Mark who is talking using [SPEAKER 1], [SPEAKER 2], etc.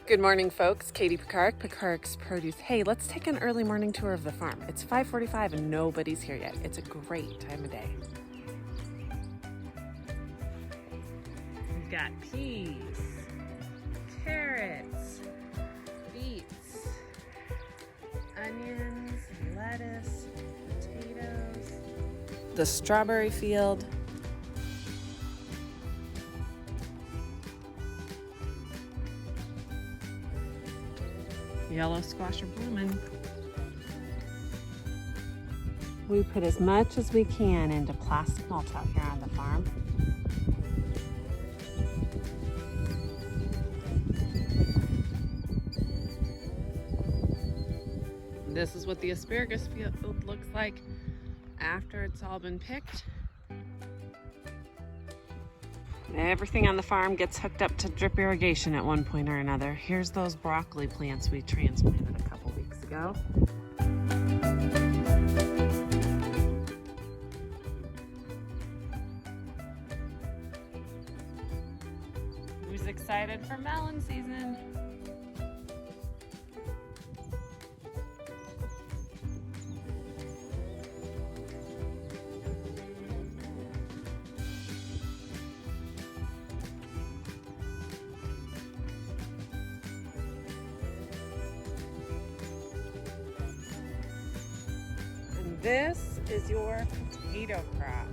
[SPEAKER 1] Good morning, folks. Katie Pekarek, Pekarek's Produce. Hey, let's take an early morning tour of the farm. It's 5:45 and nobody's here yet. It's a great time of day. We've got peas, carrots, beets, onions, lettuce, potatoes, the strawberry field, yellow squash are blooming. We put as much as we can into plastic mulch out here on the farm. This is what the asparagus field looks like after it's all been picked. Everything on the farm gets hooked up to drip irrigation at one point or another. Here's those broccoli plants we transplanted a couple weeks ago. Who's excited for melon season? This is your potato crop.